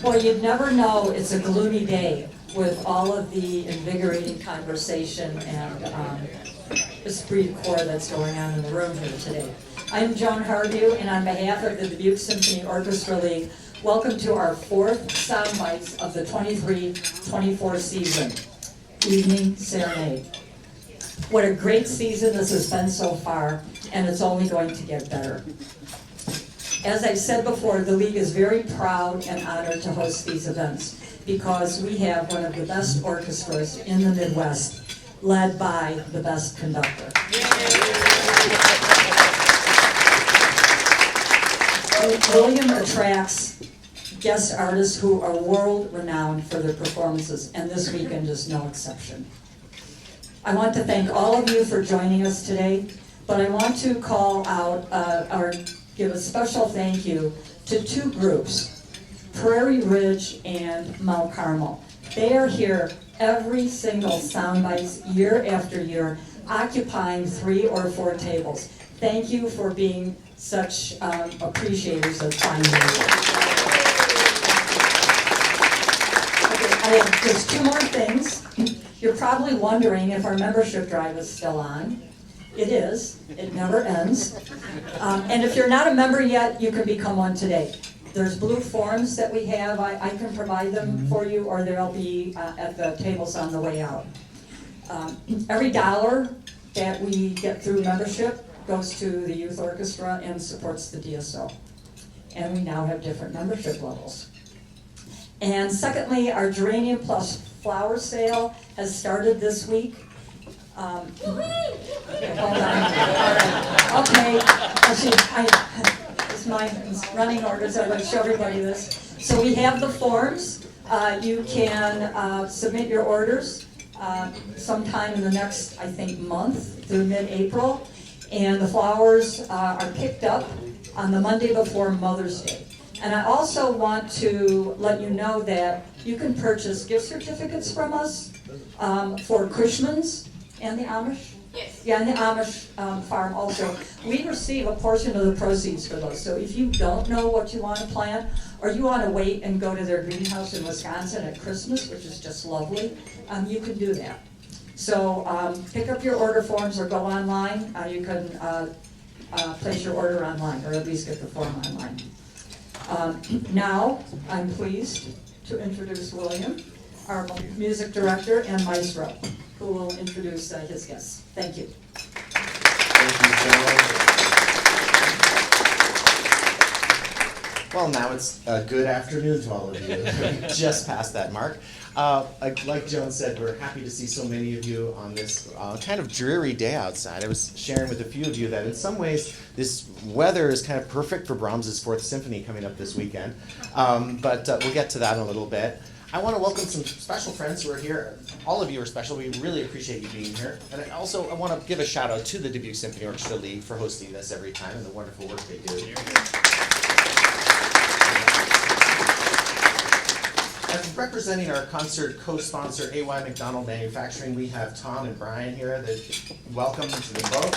Well, you'd never know it's a gloomy day with all of the invigorating conversation and esprit de corps that's going on in the room here today. I'm Joan Hardew, and on behalf of the Dubuque Symphony Orchestra League, welcome to our fourth Sound Bites of the 23-24 season, Evening Serenade. What a great season this has been so far, and it's only going to get better. As I said before, the League is very proud and honored to host these events because we have one of the best orchestras in the Midwest, led by the best conductor. William attracts guest artists who are world-renowned for their performances, and this weekend is no exception. I want to thank all of you for joining us today, but I want to call out or give a special thank you to two groups, Prairie Ridge and Mount Carmel. They are here every single Sound Bites year after year, occupying 3 or 4 tables. Thank you for being such appreciators of fine music. Okay, I have just 2 more things. You're probably wondering if our membership drive is still on. It is. It never ends. And if you're not a member yet, you can become one today. There's blue forms that we have. I can provide them for you, or they'll be at the tables on the way out. Every dollar that we get through membership goes to the youth orchestra and supports the DSO. And we now have different membership levels. And secondly, our Geranium Plus flower sale has started this week. Okay, hold on. All right. Okay. It's my running orders. I'm going to show everybody this. So we have the forms. You can submit your orders sometime in the next, I think, month through mid-April. And the flowers are picked up on the Monday before Mother's Day. And I also want to let you know that you can purchase gift certificates from us for Cushman's and the Amish. Yes. Yeah, and the Amish farm also. We receive a portion of the proceeds for those. So if you don't know what you want to plant, or you want to wait and go to their greenhouse in Wisconsin at Christmas, which is just lovely, you can do that. So pick up your order forms or go online. You can place your order online, or at least get the form online. Now, I'm pleased to introduce William, our music director and maestro, who will introduce his guests. Thank you. Thank you, Joan. Well, now it's a good afternoon to all of you. Just past that mark. Like Joan said, we're happy to see so many of you on this kind of dreary day outside. I was sharing with a few of you that in some ways this weather is kind of perfect for Brahms's 4th Symphony coming up this weekend. But we'll get to that in a little bit. I want to welcome some special friends who are here. All of you are special. We really appreciate you being here. And I want to give a shout out to the Dubuque Symphony Orchestra League for hosting this every time and the wonderful work they do. And representing our concert co-sponsor, A.Y. McDonald Manufacturing, we have Tom and Brian here. Welcome to them both.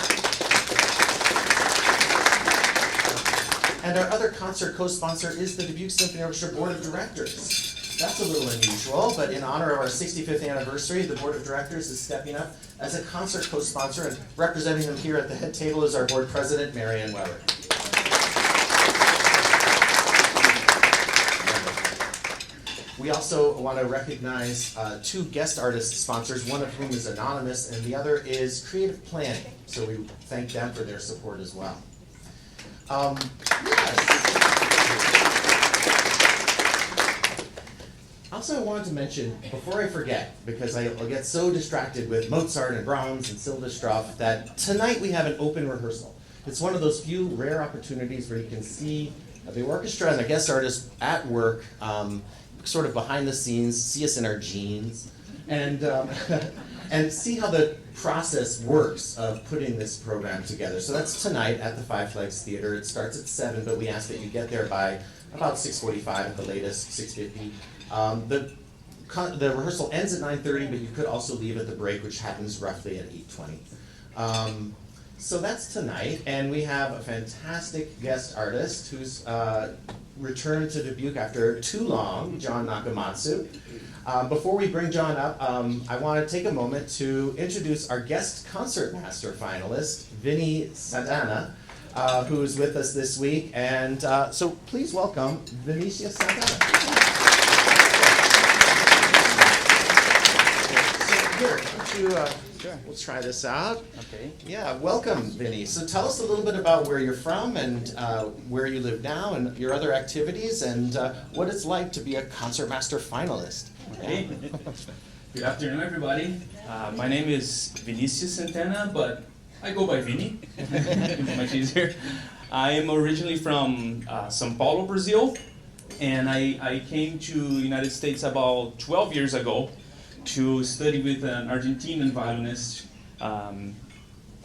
And our other concert co-sponsor is the Dubuque Symphony Orchestra Board of Directors. That's a little unusual, but in honor of our 65th anniversary, the Board of Directors is stepping up as a concert co-sponsor, and representing them here at the head table is our board president, Marianne Weber. We also want to recognize 2 guest artist sponsors, one of whom is anonymous, and the other is Creative Planning. So we thank them for their support as well. Yes. Also, I wanted to mention, before I forget, because I'll get so distracted with Mozart and Brahms and Silvestrov, that tonight we have an open rehearsal. It's one of those few rare opportunities where you can see the orchestra and the guest artists at work, sort of behind the scenes, see us in our jeans, and and see how the process works of putting this program together. So that's tonight at the Five Flags Theater. It starts at 7, but we ask that you get there by about 6:45 at the latest, 6:50. The rehearsal ends at 9:30, but you could also leave at the break, which happens roughly at 8:20. So that's tonight, and we have a fantastic guest artist who's returned to Dubuque after too long, Jon Nakamatsu. Before we bring Jon up, I want to take a moment to introduce our guest concertmaster finalist, Vinny Santana, who is with us this week. And so please welcome Vinicius Santana. Here, why don't you, Sure. we'll try this out. Okay. Yeah, welcome, Vinny. So tell us a little bit about where you're from and where you live now and your other activities and what it's like to be a concertmaster finalist. Okay. Good afternoon, everybody. My name is Vinicius Santana, but I go by Vini. It's much easier. I am originally from São Paulo, Brazil, and I came to the United States about 12 years ago to study with an Argentinian violinist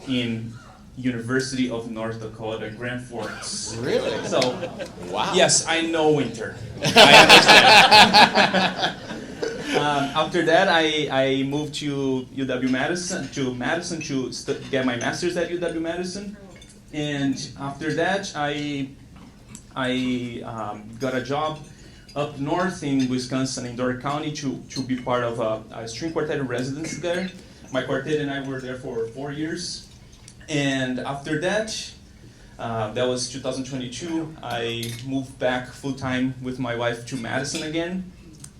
in University of North Dakota, Grand Forks. Really? So, Wow. yes, I know winter. I understand. After that, I moved to UW-Madison, to get my master's at UW-Madison. And after that, I got a job up north in Wisconsin, in Door County, to be part of a string quartet in residence there. My quartet and I were there for 4 years. And after that, that was 2022, I moved back full-time with my wife to Madison again.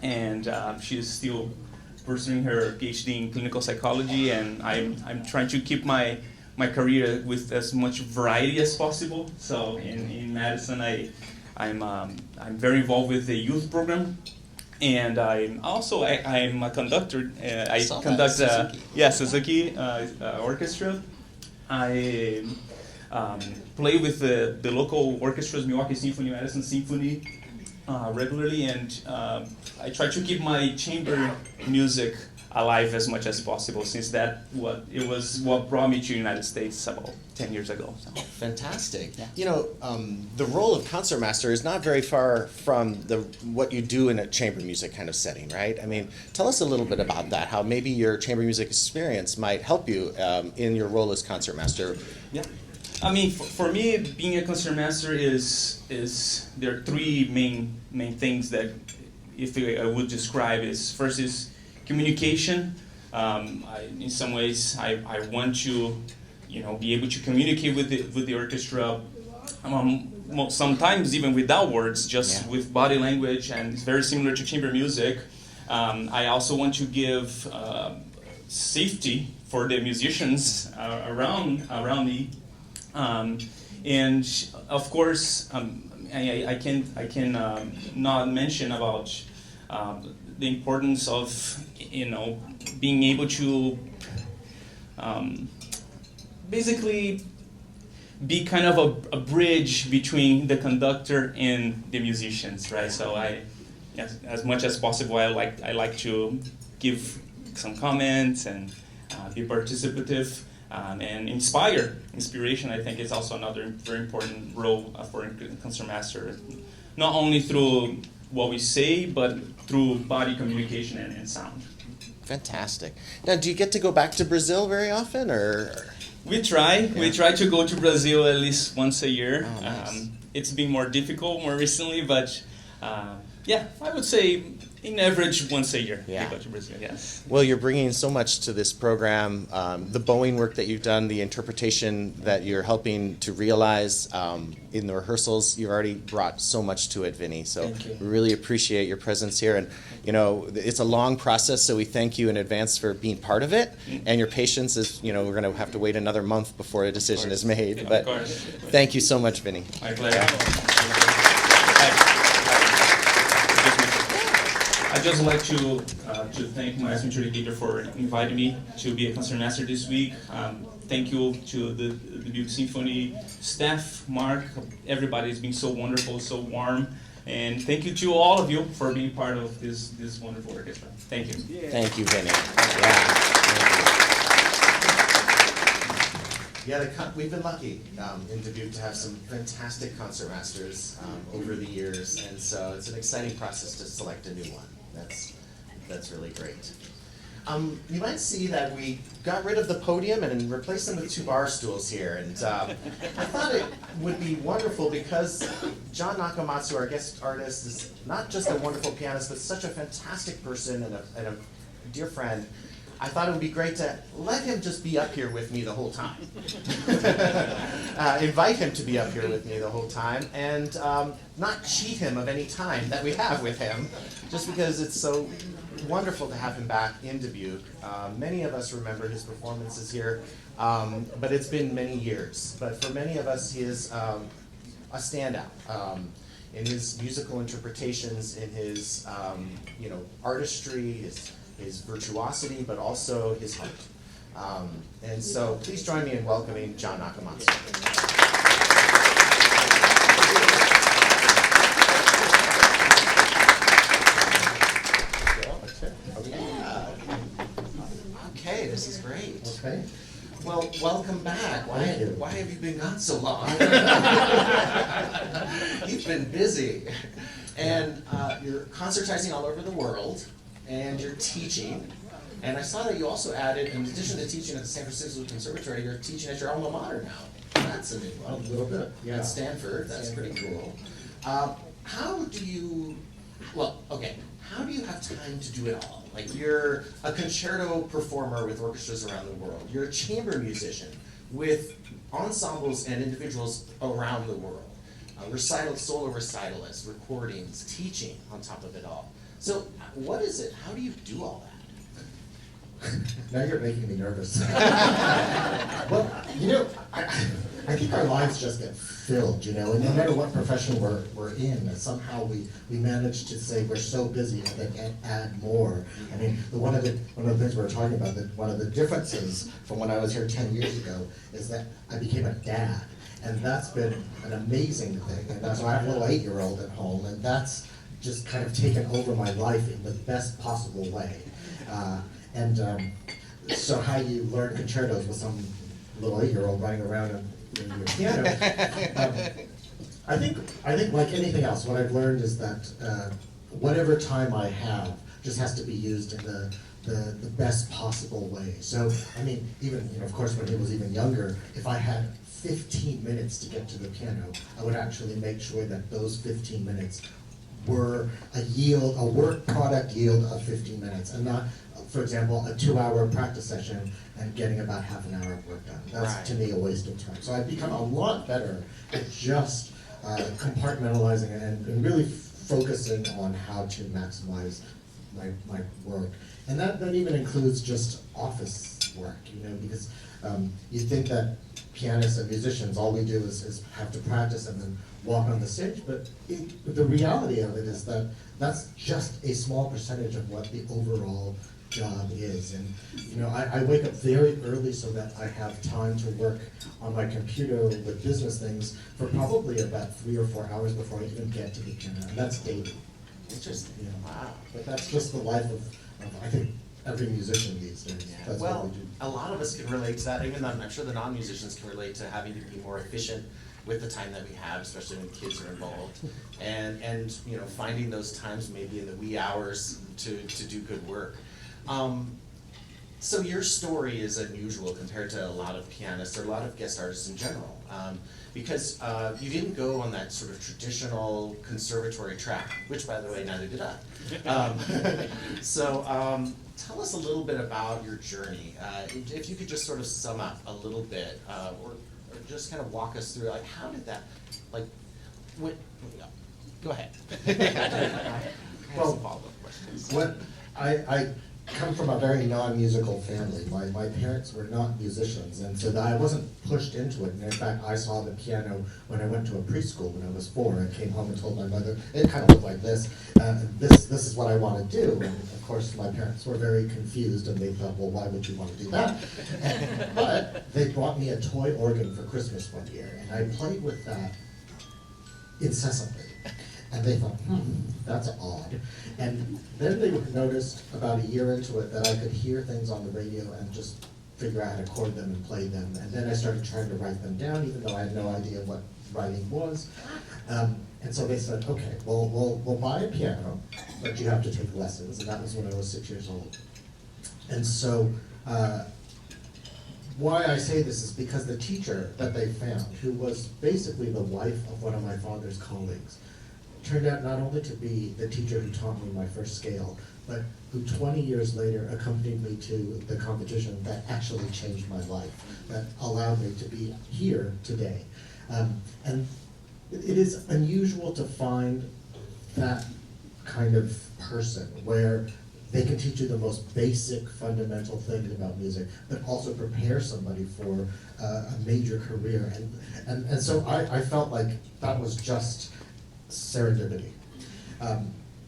And she is still pursuing her PhD in clinical psychology, and I'm trying to keep my career with as much variety as possible. So in Madison, I'm very involved with the youth program, and I'm a conductor. I conduct Suzuki orchestra. I play with the local orchestras, Milwaukee Symphony, Madison Symphony, regularly, and I try to keep my chamber music alive as much as possible, since was what brought me to the United States about 10 years ago. So. Fantastic. Yeah. You know, the role of concertmaster is not very far from what you do in a chamber music kind of setting, right? I mean, tell us a little bit about that, how maybe your chamber music experience might help you in your role as concertmaster. Yeah. I mean, for me, being a concertmaster is there are three main things that, if I would describe, first is communication. In some ways, I want to, be able to communicate with the orchestra. Sometimes even without words, just with body language, and it's very similar to chamber music. I also want to give safety for the musicians around me. And of course, I can not mention about the importance of being able to basically be kind of a bridge between the conductor and the musicians, right? So as much as possible, I like to give some comments and be participative. And inspiration, I think, is also another very important role for a concertmaster. Not only through what we say, but through body communication and sound. Fantastic. Now, do you get to go back to Brazil very often, or? We try. Yeah. We try to go to Brazil at least once a year. Oh, nice. It's been more difficult more recently, but I would say in average once a year we go to Brazil, yes. Well, you're bringing so much to this program, the bowing work that you've done, the interpretation that you're helping to realize in the rehearsals. You've already brought so much to it, Vinny, so we really appreciate your presence here. And it's a long process, so we thank you in advance for being part of it, and your patience is, we're going to have to wait another month before a decision is made. But thank you so much, Vinny. My pleasure. I'd just like to thank my Intriligator for inviting me to be a concertmaster this week. Thank you to the Dubuque Symphony staff, Mark, everybody has been so wonderful, so warm. And thank you to all of you for being part of this wonderful orchestra. Thank you. Yeah. Thank you, Vinny. We've been lucky in Dubuque to have some fantastic concertmasters over the years, and so it's an exciting process to select a new one. That's really great. You might see that we got rid of the podium and replaced them with 2 bar stools here. And I thought it would be wonderful because Jon Nakamatsu, our guest artist, is not just a wonderful pianist, but such a fantastic person and a dear friend. I thought it would be great to let him just be up here with me the whole time. Invite him to be up here with me the whole time and not cheat him of any time that we have with him, just because it's so wonderful to have him back in Dubuque. Many of us remember his performances here, but it's been many years. But for many of us, he is a standout in his musical interpretations, in his artistry, his virtuosity, but also his heart. And so please join me in welcoming Jon Nakamatsu. Okay, this is great. Okay. Well, welcome back. Why have you been gone so long? You've been busy. And you're concertizing all over the world, and you're teaching. And I saw that you also added, in addition to teaching at the San Francisco Conservatory, you're teaching at your alma mater now. That's a new one. A little bit, yeah. At Stanford, that's pretty cool. How do you have time to do it all? Like, you're a concerto performer with orchestras around the world. You're a chamber musician with ensembles and individuals around the world. Solo recitalists, recordings, teaching on top of it all. So what is it? How do you do all that? Now you're making me nervous. Well, I think our lives just get filled, and no matter what profession we're in, somehow we manage to say we're so busy and they can't add more. I mean, one of the things we were talking about, that one of the differences from when I was here 10 years ago is that I became a dad. And that's been an amazing thing. And so I have a little 8-year-old at home, and that's just kind of taken over my life in the best possible way. So how you learn concertos with some little 8-year-old running around and your piano. I think like anything else, what I've learned is that whatever time I have just has to be used in the best possible way. So, I mean, even, of course, when he was even younger, if I had 15 minutes to get to the piano, I would actually make sure that those 15 minutes were a work product yield of 15 minutes, and not, for example, a 2-hour practice session and getting about half an hour of work done. That's, to me, a waste of time. So I've become a lot better at just compartmentalizing and really focusing on how to maximize my work. And that even includes just office work, because you think that pianists and musicians, all we do is have to practice and then walk on the stage, but the reality of it is that that's just a small percentage of what the overall job is. And I wake up very early so that I have time to work on my computer with business things for probably about 3 or 4 hours before I even get to the piano, and that's daily. Interesting. Wow. But that's just the life of I think every musician these days. Yeah. That's Well, what we do. a lot of us can relate to that. Even though I'm sure the non-musicians can relate to having to be more efficient with the time that we have, especially when kids are involved, and finding those times maybe in the wee hours to do good work. So your story is unusual compared to a lot of pianists or a lot of guest artists in general, because you didn't go on that sort of traditional conservatory track, which, by the way, neither did I. So tell us a little bit about your journey. If you could just sort of sum up a little bit, or just kind of walk us through, like, how did that, like, go ahead. Well, follow-up questions. What I come from a very non-musical family. My parents were not musicians, and so I wasn't pushed into it. And in fact, I saw the piano when I went to a preschool when I was 4. I came home and told my mother, it kind of looked like this. This is what I want to do. And of course, my parents were very confused, and they thought, well, why would you want to do that? But they bought me a toy organ for Christmas one year, and I played with that incessantly. And they thought, that's odd. And then they noticed about a year into it that I could hear things on the radio and just figure out how to chord them and play them. And then I started trying to write them down, even though I had no idea what writing was. And so they said, okay, we'll buy a piano, but you have to take lessons. And that was when I was 6 years old. And so, why I say this is because the teacher that they found, who was basically the wife of one of my father's colleagues, turned out not only to be the teacher who taught me my first scale, but who 20 years later accompanied me to the competition that actually changed my life, that allowed me to be here today. And it is unusual to find that kind of person where they can teach you the most basic fundamental things about music, but also prepare somebody for a major career. And so I felt like that was just serendipity.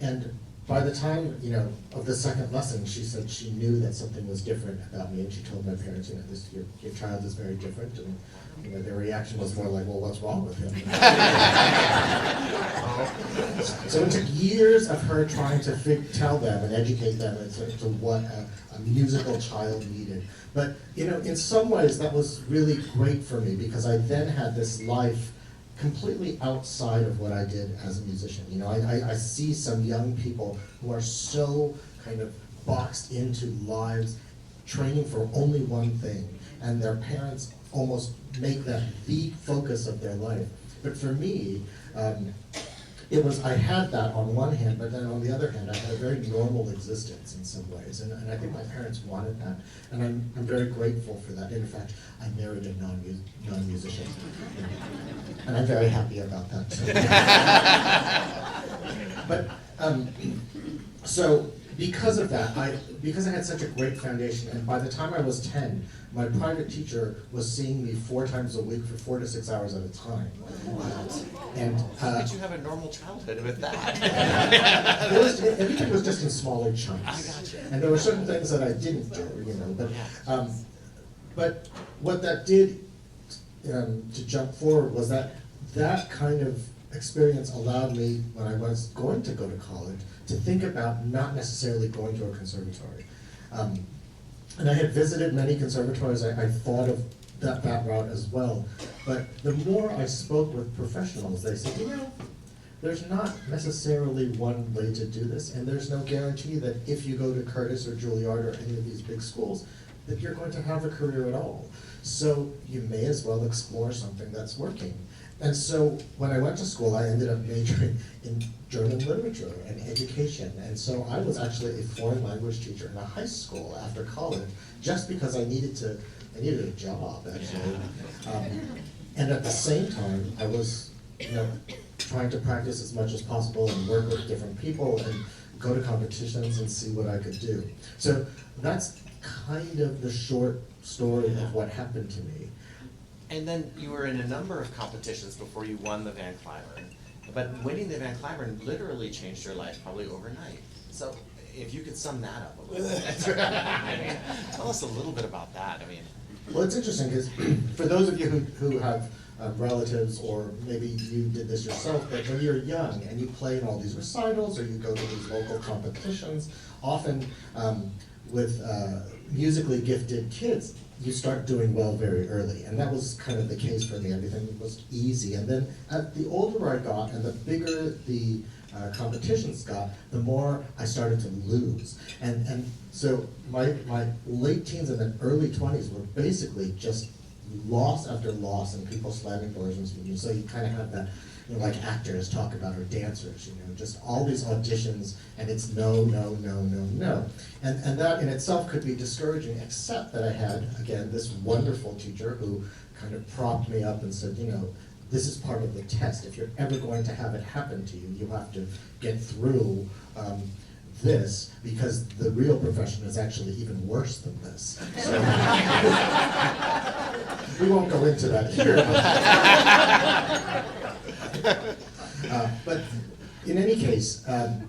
And by the time, of the second lesson, she said she knew that something was different about me, and she told my parents, your child is very different, and their reaction was more like, well, what's wrong with him? So it took years of her trying to tell them and educate them as to what a musical child needed. But, in some ways that was really great for me, because I then had this life completely outside of what I did as a musician. I see some young people who are so kind of boxed into lives training for only one thing, and their parents almost make that the focus of their life. But for me, I had that on one hand, but then on the other hand, I had a very normal existence in some ways, and I think my parents wanted that, and I'm very grateful for that. In fact, I married a non-musician, and I'm very happy about that too. But so because of that, because I had such a great foundation, and by the time I was 10, my private teacher was seeing me 4 times a week for 4 to 6 hours at a time. And How did you have a normal childhood with that? everything was just in smaller chunks. I gotcha. And there were certain things that I didn't do, but what that did, to jump forward, was that kind of experience allowed me, when I was going to go to college, to think about not necessarily going to a conservatory. And I had visited many conservatories. I thought of that route as well. But the more I spoke with professionals, they said, there's not necessarily one way to do this, and there's no guarantee that if you go to Curtis or Juilliard or any of these big schools, that you're going to have a career at all. So you may as well explore something that's working. And so when I went to school, I ended up majoring in German literature and education. And so I was actually a foreign language teacher in a high school after college, just because I needed a job, actually. And at the same time, I was, trying to practice as much as possible and work with different people and go to competitions and see what I could do. So that's kind of the short story of what happened to me. And then you were in a number of competitions before you won the Van Cliburn. But winning the Van Cliburn literally changed your life, probably overnight. So if you could sum that up a little bit. Tell us a little bit about that. Well, it's interesting because for those of you who have relatives, or maybe you did this yourself, but when you're young and you play in all these recitals or you go to these local competitions, often with musically gifted kids, you start doing well very early. And that was kind of the case for me. Everything was easy. And then the older I got and the bigger the competitions got, the more I started to lose. And so my late teens and then early 20s were basically just loss after loss and people slamming doors and you. So you kind of have that, like actors talk about, or dancers, just all these auditions, and it's no, no, no, no, no. And that in itself could be discouraging, except that I had, again, this wonderful teacher who kind of propped me up and said, this is part of the test. If you're ever going to have it happen to you, you have to get through this, because the real profession is actually even worse than this. So, we won't go into that here. But in any case, I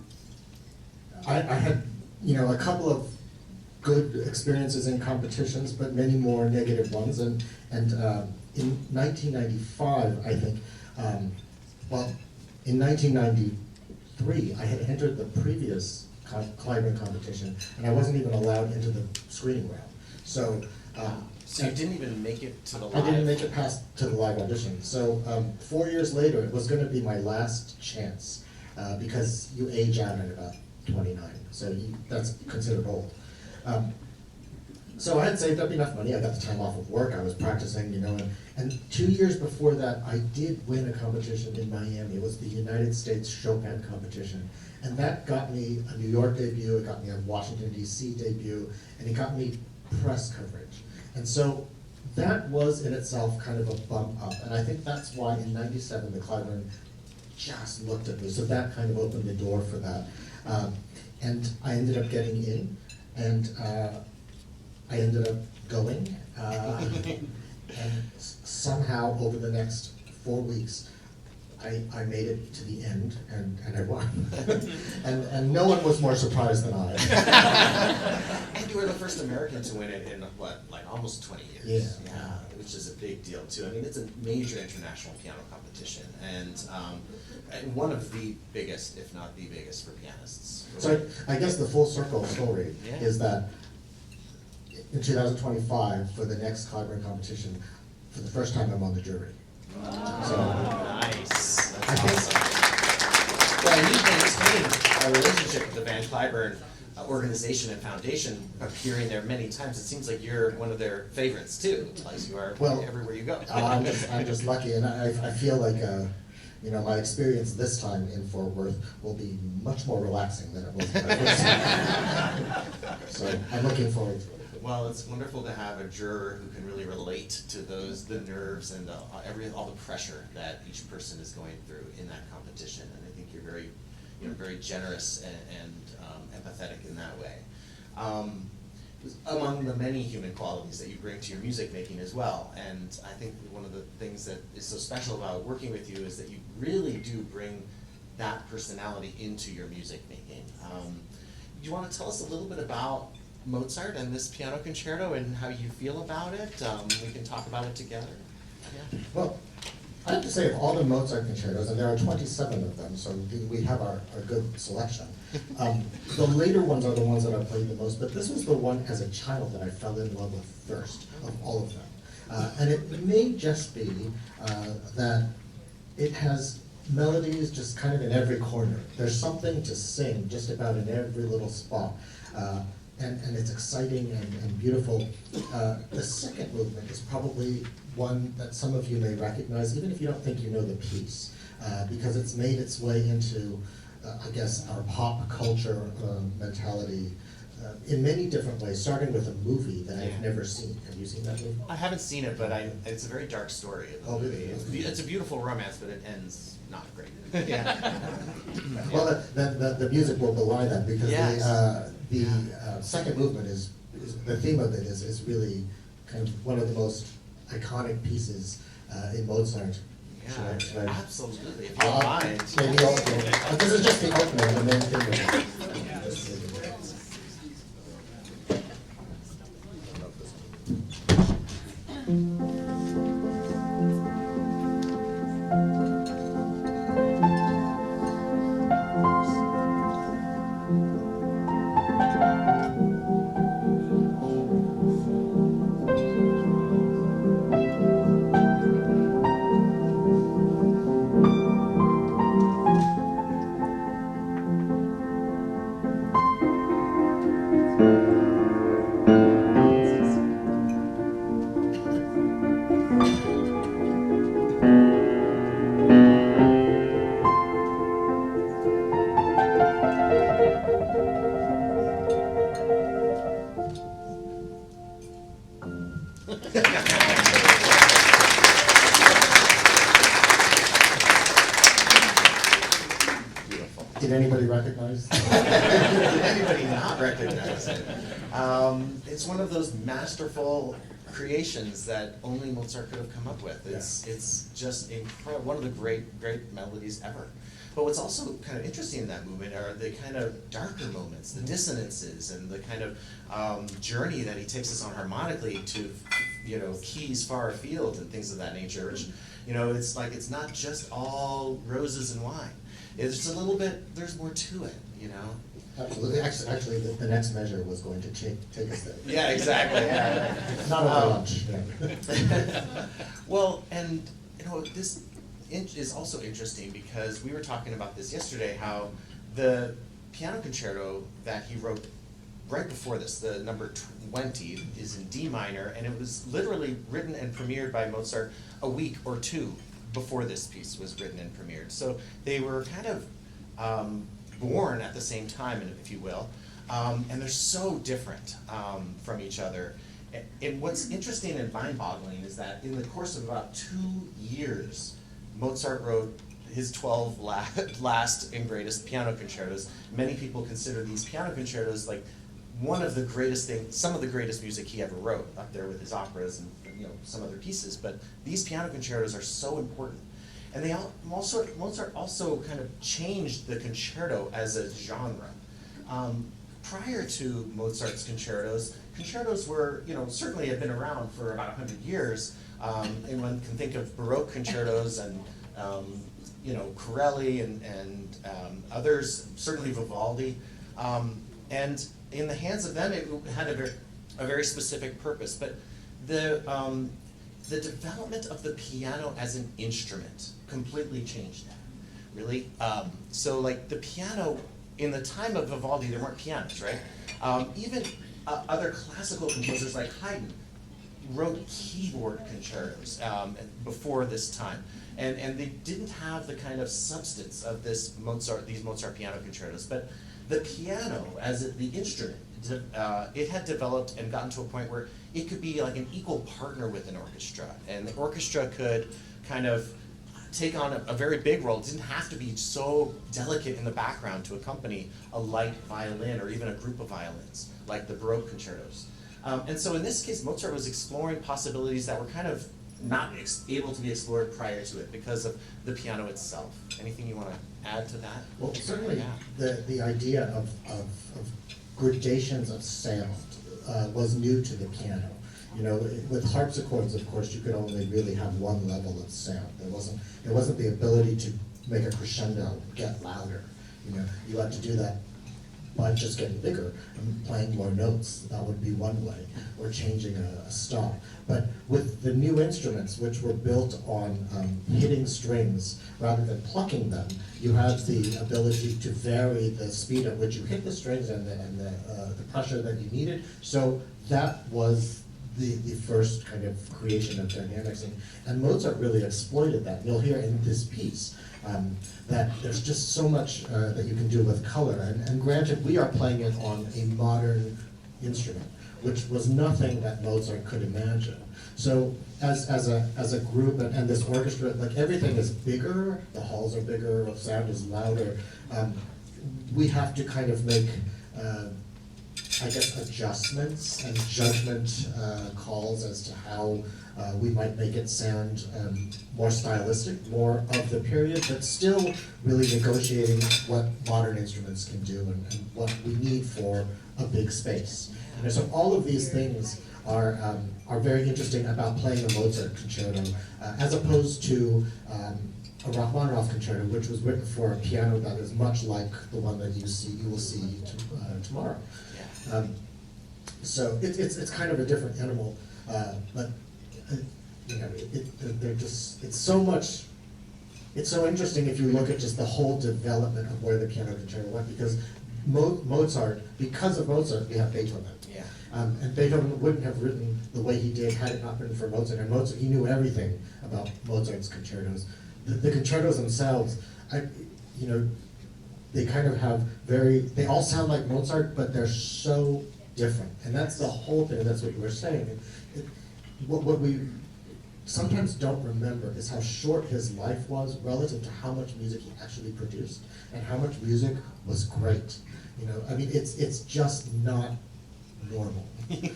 had a couple of good experiences in competitions, but many more negative ones. And in 1995, I think, in 1993, I had entered the previous climbing competition, and I wasn't even allowed into the screening round. So. So you didn't even make it to the live? I didn't make it past to the live audition. So 4 years later, it was going to be my last chance, because you age out at about 29, so that's considered old. So I had saved up enough money, I got the time off of work, I was practicing, you know, and 2 years before that, I did win a competition in Miami. It was the United States Chopin competition. And that got me a New York debut, it got me a Washington DC debut, and it got me press coverage. And so that was in itself kind of a bump up. And I think that's why in '97, the Clyburn just looked at me. So that kind of opened the door for that. And I ended up getting in, and I ended up going, and somehow over the next 4 weeks, I made it to the end, and I won. and no one was more surprised than I. And you were the first American to win it in, what, like almost 20 years? Yeah. Which is a big deal too. I mean, it's a major international piano competition, and one of the biggest, if not the biggest, for pianists. So I guess the full circle story is that in 2025, for the next Clyburn competition, for the first time I'm on the jury. So, nice. That's I think- awesome. Well, you've maintained a relationship with the Van Cliburn organization and foundation, appearing there many times. It seems like you're one of their favorites too, like you are everywhere you go. I'm just lucky, and I feel like you know, my experience this time in Fort Worth will be much more relaxing than it was the first time. So I'm looking forward to it. Well, it's wonderful to have a juror who can really relate to the nerves and all the pressure that each person is going through in that competition. And I think you're very, very generous and empathetic in that way. Among the many human qualities that you bring to your music making as well. And I think one of the things that is so special about working with you is that you really do bring that personality into your music making. Do you want to tell us a little bit about Mozart and this piano concerto and how you feel about it? We can talk about it together. Yeah. Well, I have to say, of all the Mozart concertos, and there are 27 of them, so we have our good selection. The later ones are the ones that I played the most, but this was the one as a child that I fell in love with first of all of them. And it may just be that it has melodies just kind of in every corner. There's something to sing just about in every little spot. And it's exciting and beautiful. The second movement is probably one that some of you may recognize, even if you don't think you know the piece, because it's made its way into, I guess, our pop culture mentality in many different ways, starting with a movie that I've never seen. Have you seen that movie? I haven't seen it, but it's a very dark story. Oh, really? It's a beautiful romance, but it ends not great. Yeah. Well, the music will belie that, because the second movement is the theme of it is really kind of one of the most iconic pieces in Mozart. Yeah, Should I- absolutely. If you don't mind. Maybe this is just the opening, and then theme. Did anybody recognize? Did anybody not recognize it? It's one of those masterful creations that only Mozart could have come up with. It's just incredible, one of the great melodies ever. But what's also kind of interesting in that movement are the kind of darker moments, the dissonances, and the kind of journey that he takes us on harmonically to, keys far afield and things of that nature. Which, it's like it's not just all roses and wine. It's a little bit. There's more to it, Absolutely. Actually, the next measure was going to take us there. Yeah, exactly. Yeah. Not over lunch. Yeah. Well, and this is also interesting because we were talking about this yesterday. How the piano concerto that he wrote right before this. The number 20 is in D minor, and it was literally written and premiered by Mozart a week or two before this piece was written and premiered. So they were kind of born at the same time, if you will, and they're so different from each other. And what's interesting and mind-boggling is that in the course of about 2 years, Mozart wrote his 12 last and greatest piano concertos. Many people consider these piano concertos like one of the greatest things, some of the greatest music he ever wrote, up there with his operas and some other pieces. But these piano concertos are so important. And they Mozart also kind of changed the concerto as a genre. Prior to Mozart's concertos were, certainly had been around for about 100 years. And one can think of Baroque concertos and, Corelli and others, certainly Vivaldi. And in the hands of them, it had a very specific purpose. But the development of the piano as an instrument completely changed that, really. So like the piano, in the time of Vivaldi, there weren't pianos, right? Even other classical composers like Haydn wrote keyboard concertos before this time. And they didn't have the kind of substance of these Mozart piano concertos. But the piano, as the instrument, it had developed and gotten to a point where it could be like an equal partner with an orchestra. And the orchestra could kind of take on a very big role. It didn't have to be so delicate in the background to accompany a light violin or even a group of violins, like the Baroque concertos. And so in this case, Mozart was exploring possibilities that were kind of not able to be explored prior to it because of the piano itself. Anything you want to add to that? Well, certainly the idea of gradations of sound was new to the piano. With harpsichords, of course, you could only really have one level of sound. There wasn't the ability to make a crescendo, get louder. You had to do that by just getting bigger and playing more notes. That would be one way, or changing a stop. But with the new instruments, which were built on hitting strings rather than plucking them, you have the ability to vary the speed at which you hit the strings and the pressure that you needed. So that was the first kind of creation of dynamics, and Mozart really exploited that. You'll hear in this piece that there's just so much that you can do with color, and granted, we are playing it on a modern instrument, which was nothing that Mozart could imagine. So as a group and this orchestra, like everything is bigger, the halls are bigger, the sound is louder. We have to kind of make I guess adjustments and judgment calls as to how we might make it sound more stylistic, more of the period, but still really negotiating what modern instruments can do and what we need for a big space. And so all of these things are very interesting about playing a Mozart concerto, as opposed to a Rachmaninoff concerto, which was written for a piano that is much like the one that you will see tomorrow. So it's kind of a different animal, but it's so interesting if you look at just the whole development of where the piano concerto went, because because of Mozart, we have Beethoven. Yeah. And Beethoven wouldn't have written the way he did had it not been for Mozart. And Mozart, he knew everything about Mozart's concertos. The concertos themselves, they kind of have they all sound like Mozart, but they're so different. And that's the whole thing, that's what you were saying. What we sometimes don't remember is how short his life was relative to how much music he actually produced and how much music was great. It's just not normal. It's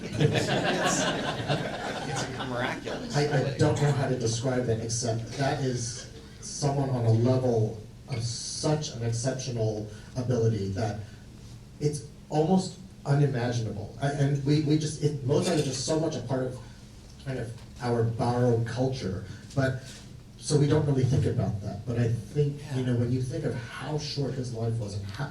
miraculous. I don't know how to describe that, except that is someone on a level of such an exceptional ability that it's almost unimaginable. And Mozart is just so much a part of kind of our borrowed culture, but so we don't really think about that. But I think when you think of how short his life was and how,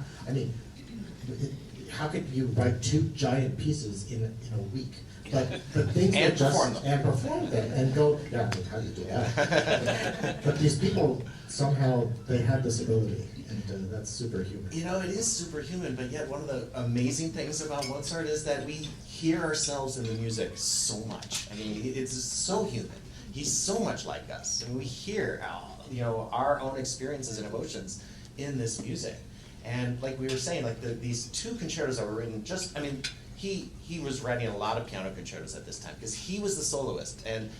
how could you write 2 giant pieces in a week? But things And were just perform them. and perform them and go. Yeah, I mean, how do you do that? But these people somehow they have this ability, and that's superhuman. You know, it is superhuman, but yet one of the amazing things about Mozart is that we hear ourselves in the music so much. I mean, it's so human. He's so much like us, and we hear, our own experiences and emotions in this music. And like we were saying, like these 2 concertos that were written, he was writing a lot of piano concertos at this time because he was the soloist, and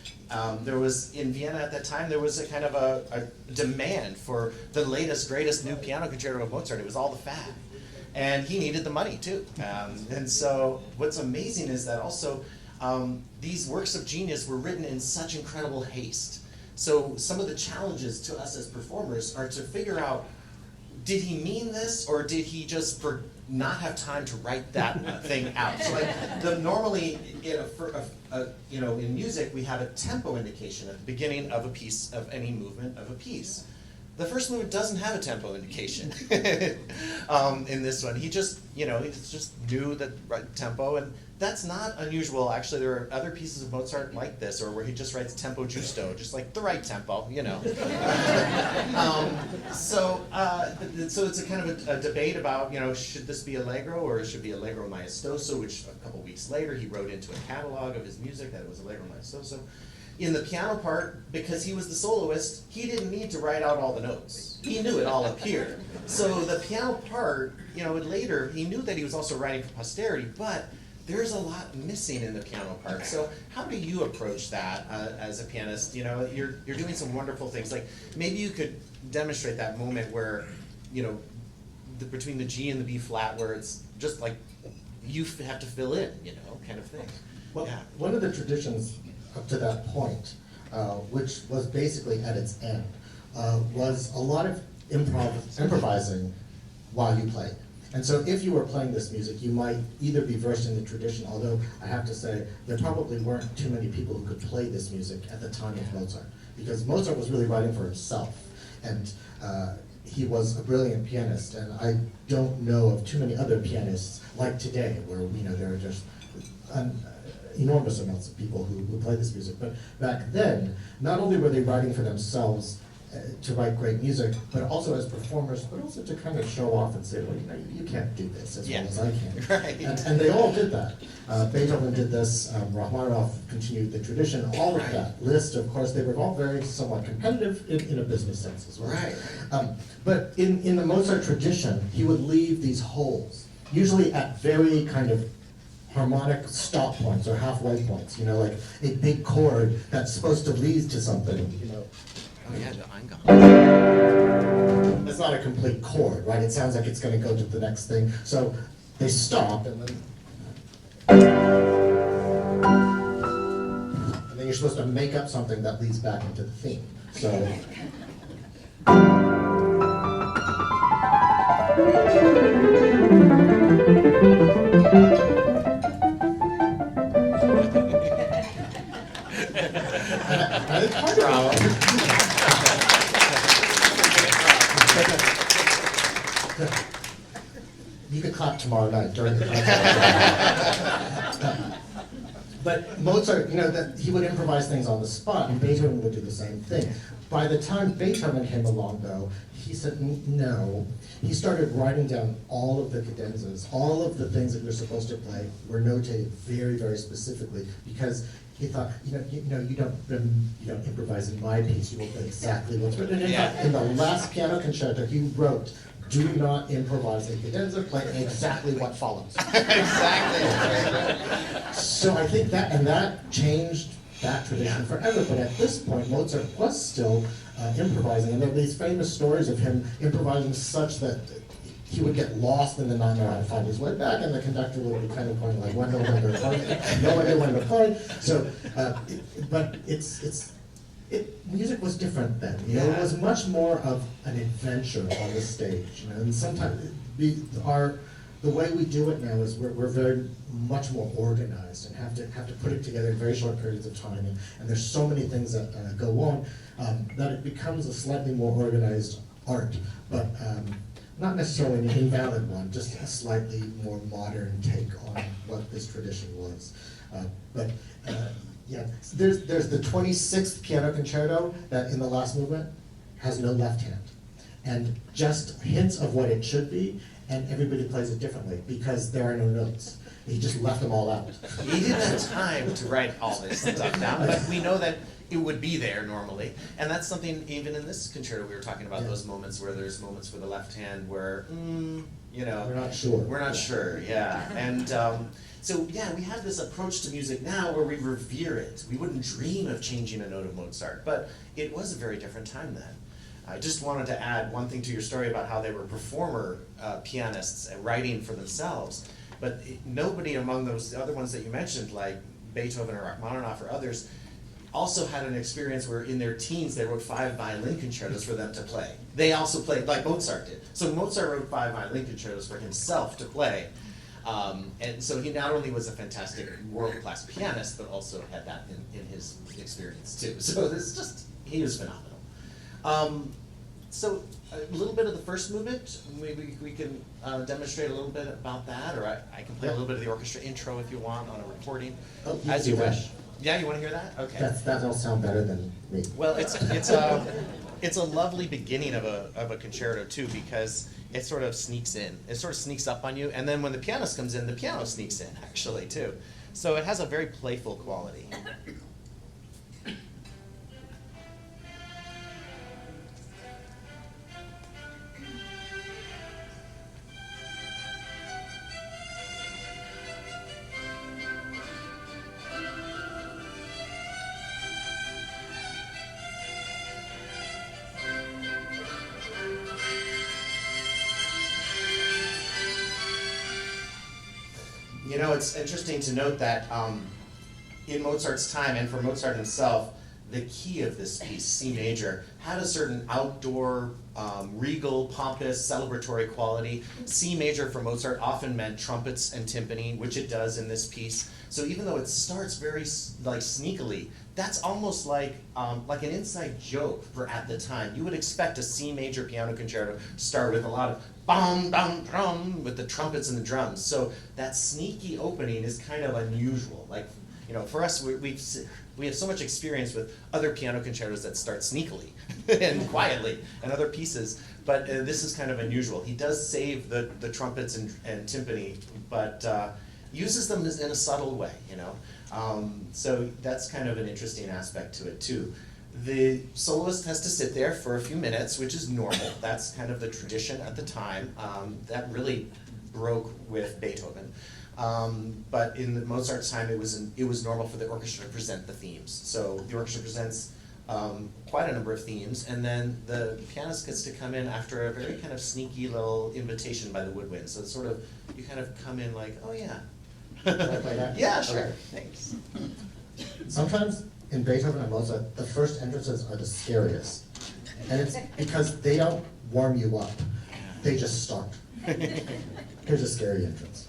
there was in Vienna at that time there was a kind of a demand for the latest, greatest new piano concerto of Mozart. It was all the fad, and he needed the money too. And so what's amazing is that also these works of genius were written in such incredible haste. So some of the challenges to us as performers are to figure out, did he mean this, or did he just not have time to write that thing out? So like normally in music we have a tempo indication at the beginning of a piece, of any movement of a piece. The first movement doesn't have a tempo indication in this one. He just knew the right tempo, and that's not unusual. Actually, there are other pieces of Mozart like this, or where he just writes tempo giusto, just like the right tempo, So it's a kind of a debate about, should this be allegro or should it be allegro maestoso, which a couple weeks later he wrote into a catalog of his music that it was allegro maestoso. In the piano part, because he was the soloist, he didn't need to write out all the notes. He knew it all up here. So the piano part, later, he knew that he was also writing for posterity, but there's a lot missing in the piano part. So how do you approach that as a pianist? You're doing some wonderful things. Like maybe you could demonstrate that moment where, between the G and the B flat, where it's just like you have to fill in, kind of thing. Well, yeah. One of the traditions up to that point, which was basically at its end, was a lot of improvising while you played. And so if you were playing this music, you might either be versed in the tradition, although I have to say there probably weren't too many people who could play this music at the time of Mozart, because Mozart was really writing for himself, and he was a brilliant pianist, and I don't know of too many other pianists like today, where there are just enormous amounts of people who play this music. But back then, not only were they writing for themselves to write great music, but also as performers, but also to kind of show off and say, well, you can't do this as well as I can. Right. And they all did that. Beethoven did this, Rachmaninoff continued the tradition, all of that list, of course, they were all very somewhat competitive in a business sense as well. Right. But in the Mozart tradition, he would leave these holes, usually at very kind of harmonic stop points or halfway points, like a big chord that's supposed to lead to something, Oh yeah, the Eingang. It's not a complete chord, right? It sounds like it's going to go to the next thing. So they stop, and then you're supposed to make up something that leads back into the theme. So. You could clap tomorrow night during the concert. But Mozart, that he would improvise things on the spot, and Beethoven would do the same thing. By the time Beethoven came along, though, he said no. He started writing down all of the cadenzas, all of the things that you're supposed to play were notated very, very specifically, because he thought, you don't improvise in my piece. You will play exactly what's written. In fact, in the last piano concerto, he wrote, "Do not improvise in cadenza. Play exactly what follows." Exactly. So I think that changed that tradition forever. But at this point, Mozart was still improvising, and there are these famous stories of him improvising such that he would get lost and then not know how to find his way back, and the conductor would be kind of going like, "When, no idea when to play." So, but music was different then. It was much more of an adventure on the stage. And sometimes the way we do it now is we're very much more organized and have to put it together in very short periods of time. And there's so many things that go on that it becomes a slightly more organized art. But not necessarily an invalid one, just a slightly more modern take on what this tradition was. Yeah, there's the 26th piano concerto that in the last movement has no left hand, and just hints of what it should be, and everybody plays it differently because there are no notes. He just left them all out. He didn't have time to write all this stuff down, but we know that it would be there normally. And that's something, even in this concerto, we were talking about those moments where there's moments for the left hand where, you know. We're not sure. We're not sure, yeah. And so, yeah, we have this approach to music now where we revere it. We wouldn't dream of changing a note of Mozart, but it was a very different time then. I just wanted to add one thing to your story about how they were performer pianists writing for themselves. But nobody among those other ones that you mentioned, like Beethoven or Rachmaninoff or others, also had an experience where in their teens they wrote 5 violin concertos for them to play. They also played, like Mozart did. So Mozart wrote 5 violin concertos for himself to play. And so he not only was a fantastic world-class pianist, but also had that in his experience too. So this just, he was phenomenal. So a little bit of the first movement, maybe we can demonstrate a little bit about that, or I can play a little bit of the orchestra intro if you want on a recording, as you wish. Yeah, you want to hear that? Okay. That'll sound better than me. Well, it's a lovely beginning of a concerto too, because it sort of sneaks in. It sort of sneaks up on you, and then when the pianist comes in, the piano sneaks in actually too. So it has a very playful quality. You know, it's interesting to note that in Mozart's time, and for Mozart himself, the key of this piece, C major, had a certain outdoor, regal, pompous, celebratory quality. C major for Mozart often meant trumpets and timpani, which it does in this piece. So even though it starts very sneakily, that's almost like an inside joke for at the time. You would expect a C major piano concerto to start with a lot of bum, bum, drum, with the trumpets and the drums. So that sneaky opening is kind of unusual. Like, you know, for us, we have so much experience with other piano concertos that start sneakily and quietly and other pieces, but this is kind of unusual. He does save the trumpets and timpani, but uses them in a subtle way, you know. So that's kind of an interesting aspect to it too. The soloist has to sit there for a few minutes, which is normal. That's kind of the tradition at the time. That really broke with Beethoven. But in Mozart's time, it was normal for the orchestra to present the themes. So the orchestra presents quite a number of themes, and then the pianist gets to come in after a very kind of sneaky little invitation by the woodwind. So it's sort of, you kind of come in like, oh yeah. Can I play that? Yeah, sure. Okay. Thanks. Sometimes in Beethoven and Mozart, the first entrances are the scariest. And it's because they don't warm you up. They just start. Here's a scary entrance.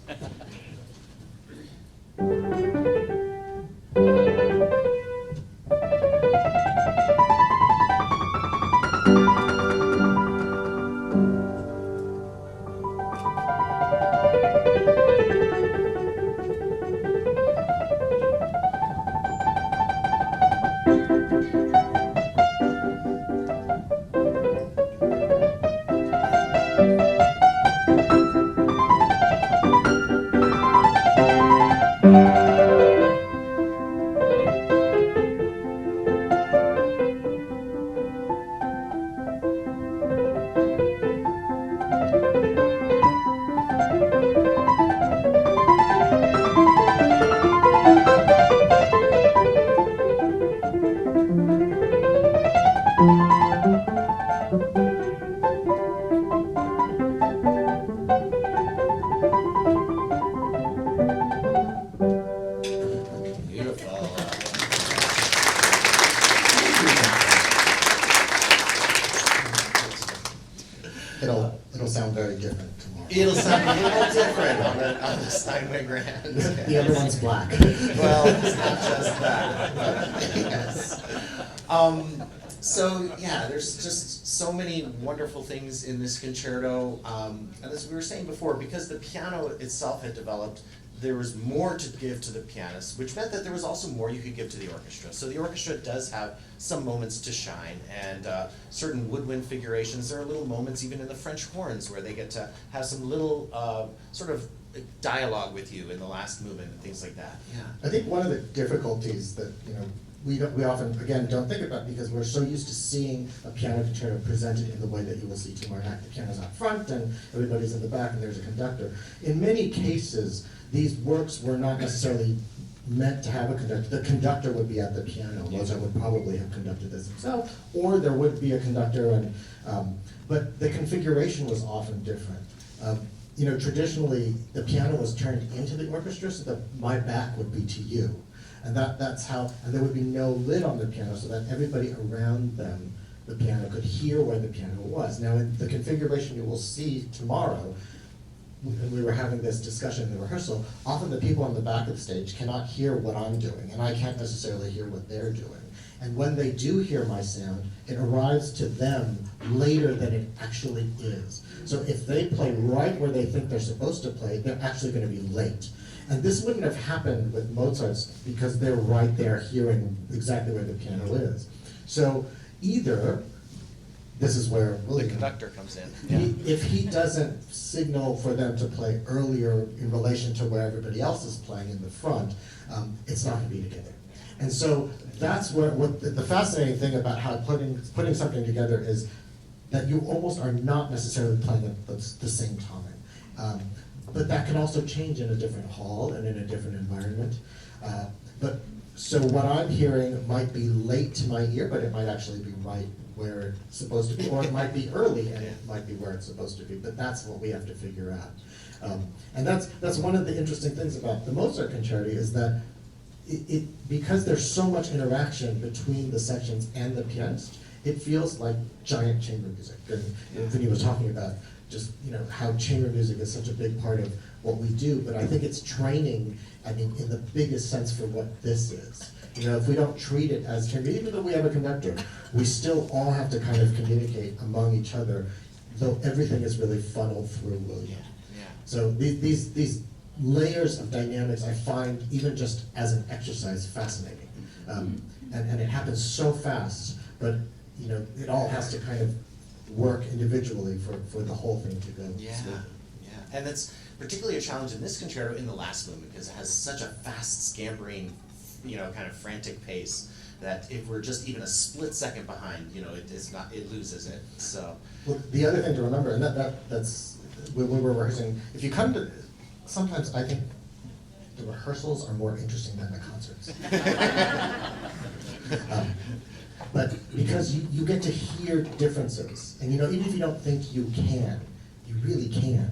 It'll sound very different tomorrow. It'll sound a little different on the Steinway Grand. The other one's black. Well, it's not just that. But yes. So yeah, there's just so many wonderful things in this concerto, and as we were saying before, because the piano itself had developed, there was more to give to the pianist, which meant that there was also more you could give to the orchestra. So the orchestra does have some moments to shine, and certain woodwind figurations. There are little moments even in the French horns where they get to have some little sort of dialogue with you in the last movement and things like that. Yeah. I think one of the difficulties that we often again don't think about, because we're so used to seeing a piano concerto presented in the way that you will see tomorrow night. The piano's out front and everybody's in the back and there's a conductor. In many cases, these works were not necessarily meant to have a conductor. The conductor would be at the piano. Mozart would probably have conducted this himself, or there would be a conductor, and but the configuration was often different. Traditionally, the piano was turned into the orchestra so that my back would be to you. And that's how, and there would be no lid on the piano so that everybody around them, the piano, could hear where the piano was. Now, in the configuration you will see tomorrow, and we were having this discussion in the rehearsal, often the people on the back of the stage cannot hear what I'm doing, and I can't necessarily hear what they're doing. And when they do hear my sound, it arrives to them later than it actually is. So if they play right where they think they're supposed to play, they're actually going to be late. And this wouldn't have happened with Mozart's because they're right there hearing exactly where the piano is. So either, this is where The conductor comes in. if he doesn't signal for them to play earlier in relation to where everybody else is playing in the front, it's not going to be together. And so that's what the fascinating thing about how putting something together is that you almost are not necessarily playing at the same time. But that can also change in a different hall and in a different environment. So what I'm hearing might be late to my ear, but it might actually be right where it's supposed to be, or it might be early and it might be where it's supposed to be. But that's what we have to figure out. And that's one of the interesting things about the Mozart concerti is that because there's so much interaction between the sections and the pianist, it feels like giant chamber music. And Vinny was talking about just how chamber music is such a big part of what we do, but I think it's training, in the biggest sense for what this is. If we don't treat it as chamber, even though we have a conductor, we still all have to kind of communicate among each other, though everything is really funneled through William. Yeah. So these layers of dynamics I find, even just as an exercise, fascinating. And it happens so fast, but it all has to kind of work individually for the whole thing to go smoothly. Yeah, and that's particularly a challenge in this concerto in the last movement because it has such a fast, scampering, kind of frantic pace that if we're just even a split second behind, it loses it. So. Well, the other thing to remember, and that's when we were rehearsing, if you come to, sometimes I think the rehearsals are more interesting than the concerts. But because you get to hear differences, and even if you don't think you can, you really can.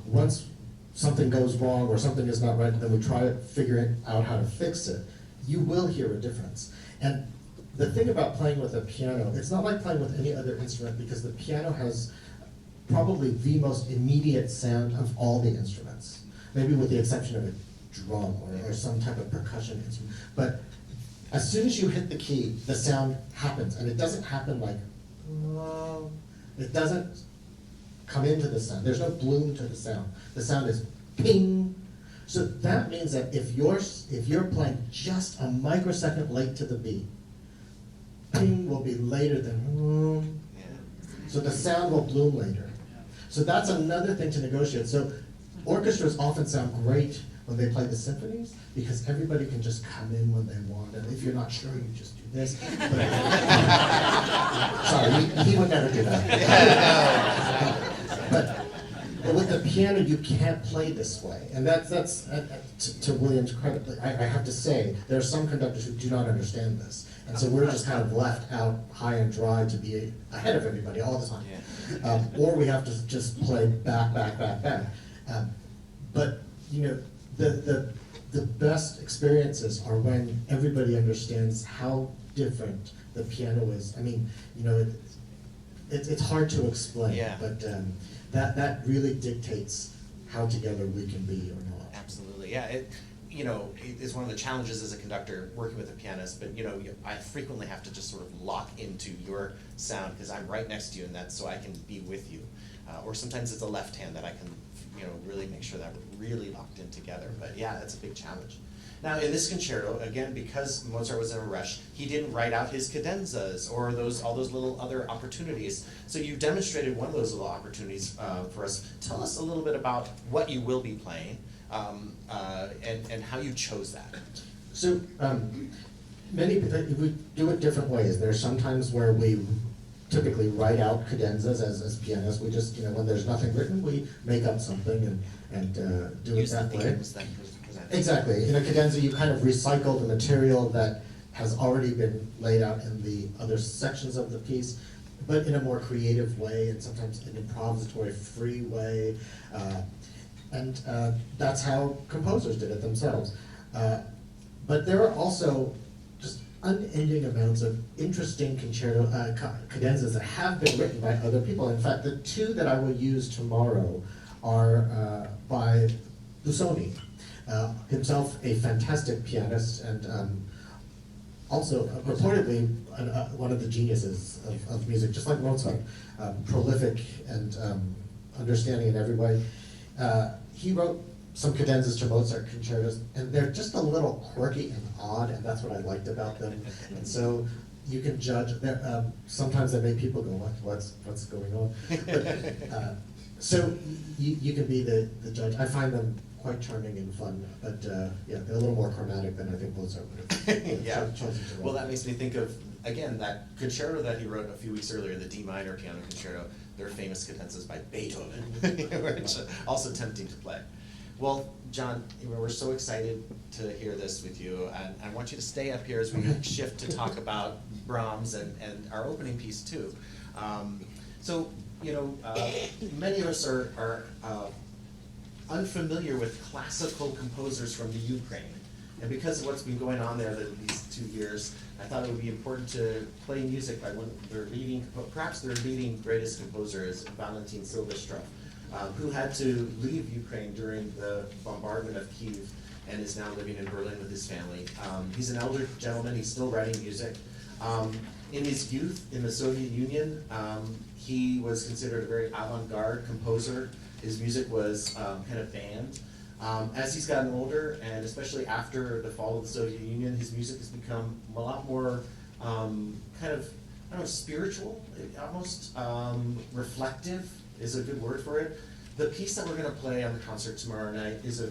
Once something goes wrong or something is not right, then we try to figure out how to fix it, you will hear a difference. And the thing about playing with a piano, it's not like playing with any other instrument because the piano has probably the most immediate sound of all the instruments, maybe with the exception of a drum or some type of percussion instrument. But as soon as you hit the key, the sound happens, and it doesn't happen like, it doesn't come into the sound. There's no bloom to the sound. The sound is ping. So that means that if you're playing just a microsecond late to the beat, ping will be later than. So the sound will bloom later. So that's another thing to negotiate. So orchestras often sound great when they play the symphonies, because everybody can just come in when they want, and if you're not sure, you just do this. Sorry, he would never do that. But with the piano, you can't play this way, and that's to William's credit. I have to say, there are some conductors who do not understand this, and so we're just kind of left out high and dry to be ahead of everybody all the time, or we have to just play back. But the best experiences are when everybody understands how different the piano is. It's hard to explain, but that really dictates how together we can be or not. Absolutely, yeah. you know, it is one of the challenges as a conductor working with a pianist, but you know, I frequently have to just sort of lock into your sound because I'm right next to you, and that's so I can be with you. Or sometimes it's a left hand that I can, you know, really make sure that we're really locked in together. But yeah, that's a big challenge. Now in this concerto, again, because Mozart was in a rush, he didn't write out his cadenzas or all those little other opportunities. So you demonstrated one of those little opportunities for us. Tell us a little bit about what you will be playing and how you chose that. So we do it different ways. There's sometimes where we typically write out cadenzas as pianists. We just, you know, when there's nothing written, we make up something and do it that way. Exactly. In a cadenza, you kind of recycle the material that has already been laid out in the other sections of the piece, but in a more creative way and sometimes an improvisatory, free way. And that's how composers did it themselves. But there are also just unending amounts of interesting concerto cadenzas that have been written by other people. In fact, the two that I will use tomorrow are by Busoni, himself a fantastic pianist and also purportedly one of the geniuses of music, just like Mozart, prolific and understanding in every way. He wrote some cadenzas to Mozart concertos, and they're just a little quirky and odd, and that's what I liked about them. And so you can judge. Sometimes they make people go, what's going on? But, so you can be the judge. I find them quite charming and fun, but yeah, they're a little more chromatic than I think Mozart would have Yeah. chosen to write. Well, that makes me think of, again, that concerto that he wrote a few weeks earlier, the D minor piano concerto. They're famous cadenzas by Beethoven, which are also tempting to play. Well, Jon, we're so excited to hear this with you, and I want you to stay up here as we shift to talk about Brahms and our opening piece too. So, you know, many of us are unfamiliar with classical composers from the Ukraine. And because of what's been going on there these 2 years, I thought it would be important to play music by one of their leading, perhaps their leading greatest composer is Valentin Silvestrov, who had to leave Ukraine during the bombardment of Kyiv and is now living in Berlin with his family. He's an elder gentleman, he's still writing music. In his youth in the Soviet Union, he was considered a very avant-garde composer. His music was kind of banned. As he's gotten older, and especially after the fall of the Soviet Union, his music has become a lot more kind of, I don't know, spiritual, almost reflective is a good word for it. The piece that we're going to play on the concert tomorrow night is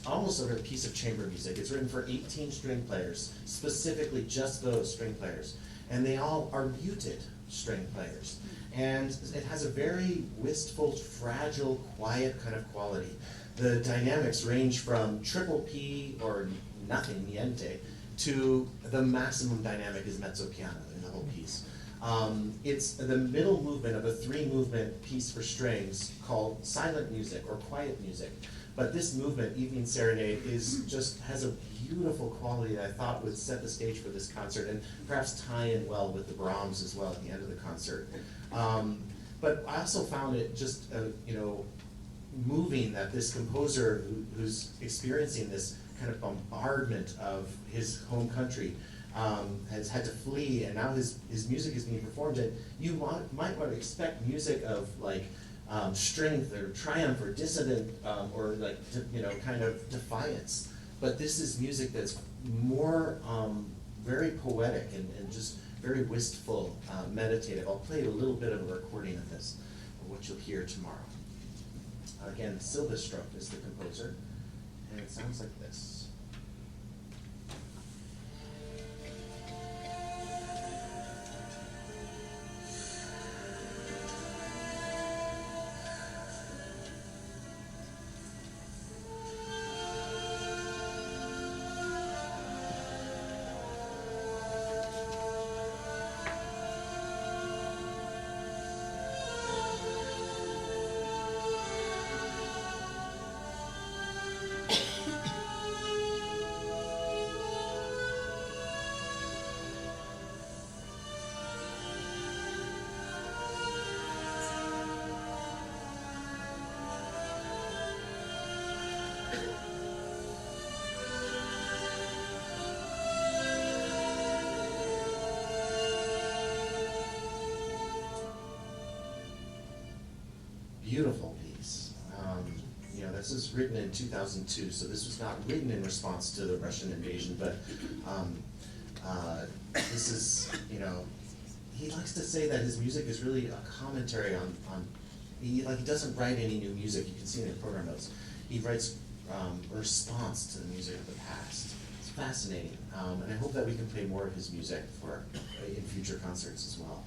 almost a piece of chamber music. It's written for 18 string players, specifically just those string players. And they all are muted string players. And it has a very wistful, fragile, quiet kind of quality. The dynamics range from triple P or nothing, niente, to the maximum dynamic is mezzo piano in the whole piece. It's the middle movement of a 3-movement piece for strings called silent music or quiet music. But this movement, Evening Serenade, has a beautiful quality that I thought would set the stage for this concert and perhaps tie in well with the Brahms as well at the end of the concert. But I also found it just, moving that this composer who's experiencing this kind of bombardment of his home country has had to flee, and now his music is being performed. And you might want to expect music of like strength or triumph or dissident or like kind of defiance. But this is music that's more very poetic and just very wistful, meditative. I'll play you a little bit of a recording of this, of what you'll hear tomorrow. Again, Silvestrov is the composer, and it sounds like this. beautiful piece. You know, this was written in 2002, so this was not written in response to the Russian invasion, but this is, you know, he likes to say that his music is really a commentary on he doesn't write any new music. You can see in the program notes. He writes a response to the music of the past. It's fascinating, and I hope that we can play more of his music in future concerts as well.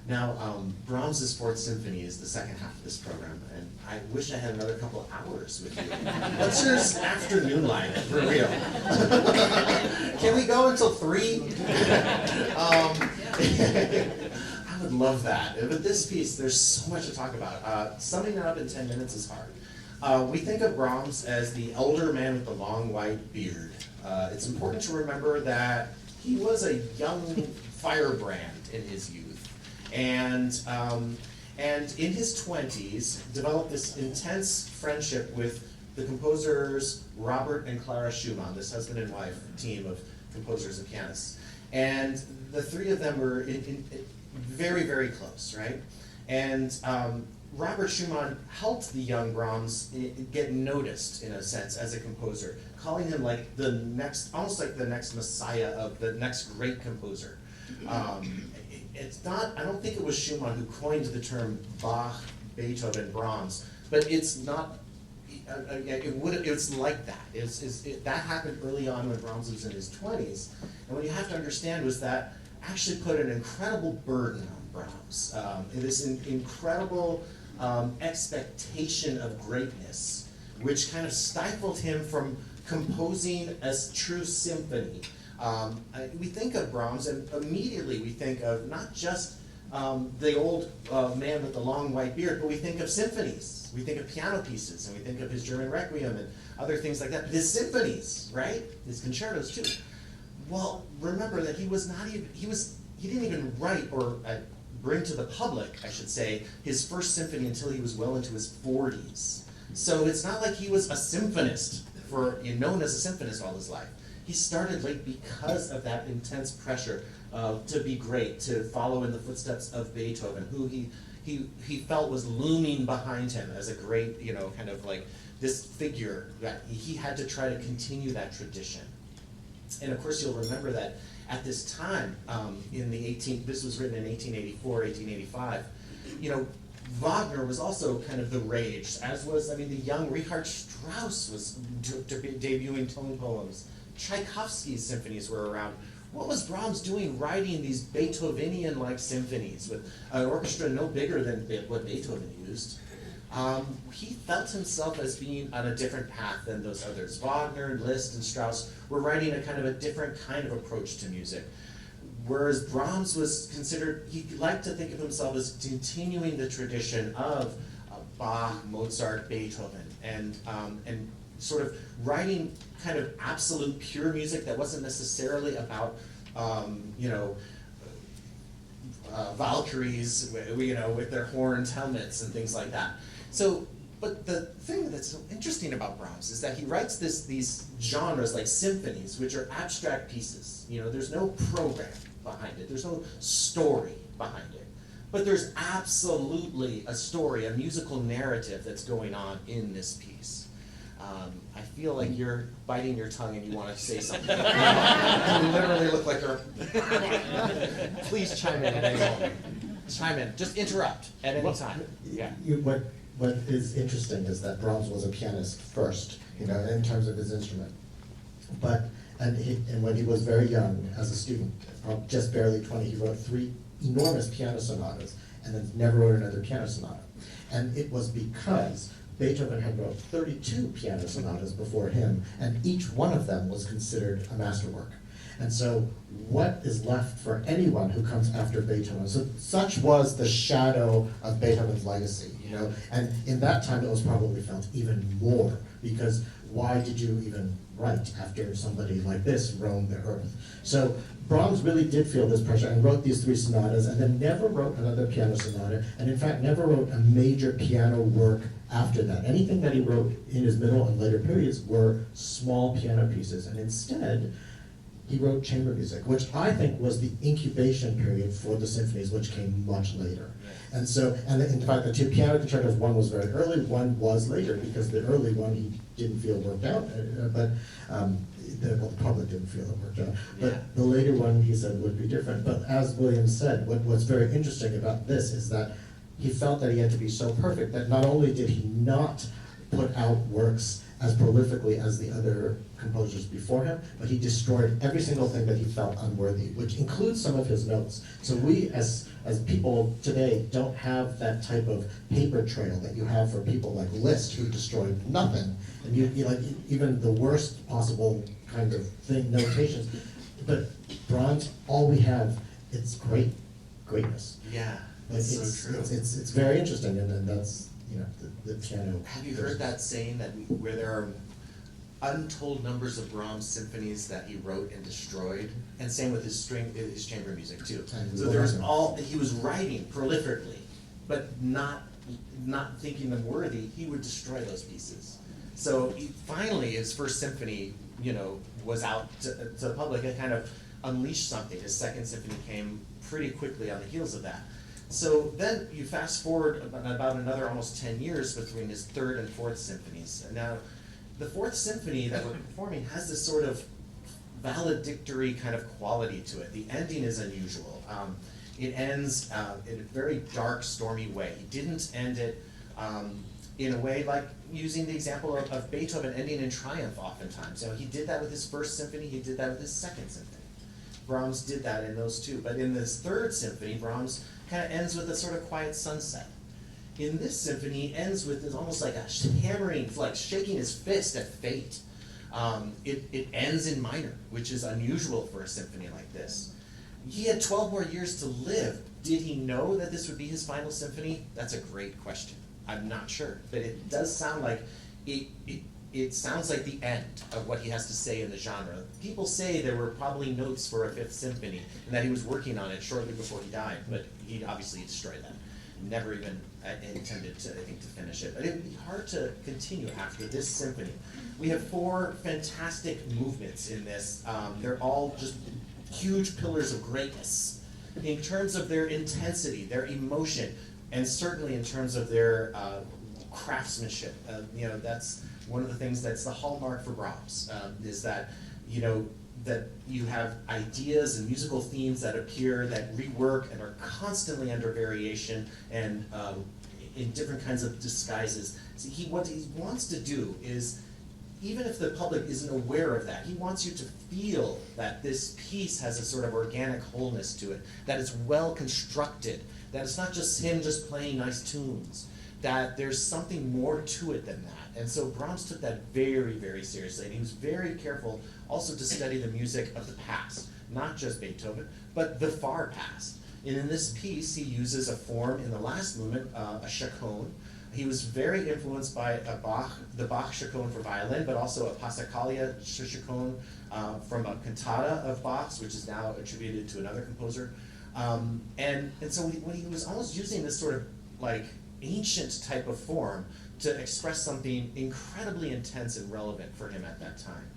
Now, Brahms's Fourth Symphony is the second half of this program, and I wish I had another couple of hours with you. What's your afternoon like, for real? Can we go until 3? I would love that. But this piece, there's so much to talk about. Summing it up in 10 minutes is hard. We think of Brahms as the elder man with the long white beard. It's important to remember that he was a young firebrand in his youth. And in his 20s, developed this intense friendship with the composers Robert and Clara Schumann, this husband and wife team of composers and pianists. And the three of them were very, very close, right? And Robert Schumann helped the young Brahms get noticed, in a sense, as a composer, calling him like the next, almost like the next messiah of the next great composer. It's not, I don't think it was Schumann who coined the term Bach, Beethoven, Brahms, but it's not, it's like that. That happened early on when Brahms was in his 20s. And what you have to understand was that actually put an incredible burden on Brahms. This incredible expectation of greatness, which kind of stifled him from composing a true symphony. We think of Brahms, and immediately we think of not just the old man with the long white beard, but we think of symphonies. We think of piano pieces, and we think of his German Requiem and other things like that. But his symphonies, right? His concertos too. Well, remember that he didn't even write or bring to the public, I should say, his first symphony until he was well into his 40s. So it's not like he was a symphonist, known as a symphonist all his life. He started late because of that intense pressure to be great, to follow in the footsteps of Beethoven, who he felt was looming behind him as a great, kind of like this figure that he had to try to continue that tradition. And of course, you'll remember that at this time, this was written in 1884, 1885, Wagner was also kind of the rage, as was, the young Richard Strauss was debuting tone poems. Tchaikovsky's symphonies were around. What was Brahms doing writing these Beethovenian-like symphonies with an orchestra no bigger than what Beethoven used? He felt himself as being on a different path than those others. Wagner, Liszt, and Strauss were writing a kind of a different kind of approach to music. Whereas Brahms was considered, he liked to think of himself as continuing the tradition of Bach, Mozart, Beethoven, and sort of writing kind of absolute pure music that wasn't necessarily about, Valkyries, with their horned helmets and things like that. So, but the thing that's so interesting about Brahms is that he writes these genres like symphonies, which are abstract pieces. There's no program behind it. There's no story behind it. But there's absolutely a story, a musical narrative that's going on in this piece. I feel like you're biting your tongue and you want to say something. You literally look like you're... Please chime in at any moment. Chime in. Just interrupt at any time. Yeah. What is interesting is that Brahms was a pianist first, in terms of his instrument. And when he was very young, as a student, just barely 20, he wrote 3 enormous piano sonatas, and then never wrote another piano sonata. And it was because Beethoven had wrote 32 piano sonatas before him, and each one of them was considered a masterwork. And so what is left for anyone who comes after Beethoven? So such was the shadow of Beethoven's legacy, And in that time it was probably felt even more, because why did you even write after somebody like this roamed the earth? So Brahms really did feel this pressure and wrote these 3 sonatas, and then never wrote another piano sonata, and in fact never wrote a major piano work after that. Anything that he wrote in his middle and later periods were small piano pieces, and instead he wrote chamber music, which I think was the incubation period for the symphonies, which came much later. And so, and in fact, the two piano concertos, one was very early, one was later, because the early one he didn't feel worked out, but the public didn't feel it worked out. But the later one, he said, would be different. But as William said, what's very interesting about this is that he felt that he had to be so perfect that not only did he not put out works as prolifically as the other composers before him, but he destroyed every single thing that he felt unworthy, which includes some of his notes. So we, as people today, don't have that type of paper trail that you have for people like Liszt, who destroyed nothing, and you like even the worst possible kind of thing, notations. But Brahms, all we have, it's greatness. Yeah, that's so true. It's very interesting, and that's, the piano. Have you heard that saying that where there are untold numbers of Brahms symphonies that he wrote and destroyed, and same with his chamber music too. So there's he was writing prolifically, but not thinking them worthy. He would destroy those pieces. So finally, his first symphony, was out to the public. It kind of unleashed something. His second symphony came pretty quickly on the heels of that. So then you fast forward about another almost 10 years between his third and fourth symphonies. And now, the fourth symphony that we're performing has this sort of valedictory kind of quality to it. The ending is unusual. It ends in a very dark, stormy way. He didn't end it in a way like using the example of Beethoven ending in triumph oftentimes. He did that with his first symphony, he did that with his second symphony. Brahms did that in those two. But in this third symphony, Brahms kind of ends with a sort of quiet sunset. In this symphony, he ends with almost like a hammering, like shaking his fist at fate. It ends in minor, which is unusual for a symphony like this. He had 12 more years to live. Did he know that this would be his final symphony? That's a great question. I'm not sure, but it does sound like it sounds like the end of what he has to say in the genre. People say there were probably notes for a fifth symphony and that he was working on it shortly before he died, but he obviously destroyed that. Never even intended to, I think, to finish it. But it would be hard to continue after this symphony. We have 4 fantastic movements in this. They're all just huge pillars of greatness in terms of their intensity, their emotion, and certainly in terms of their craftsmanship. That's one of the things that's the hallmark for Brahms, is that, that you have ideas and musical themes that appear, that rework and are constantly under variation and in different kinds of disguises. So what he wants to do is, even if the public isn't aware of that, he wants you to feel that this piece has a sort of organic wholeness to it, that it's well constructed, that it's not just him just playing nice tunes, that there's something more to it than that. And so Brahms took that very, very seriously, and he was very careful also to study the music of the past, not just Beethoven, but the far past. And in this piece, he uses a form in the last movement, a chaconne. He was very influenced by the Bach chaconne for violin, but also a Passacaglia chaconne from a cantata of Bach's, which is now attributed to another composer. And so when he was almost using this sort of like ancient type of form to express something incredibly intense and relevant for him at that time.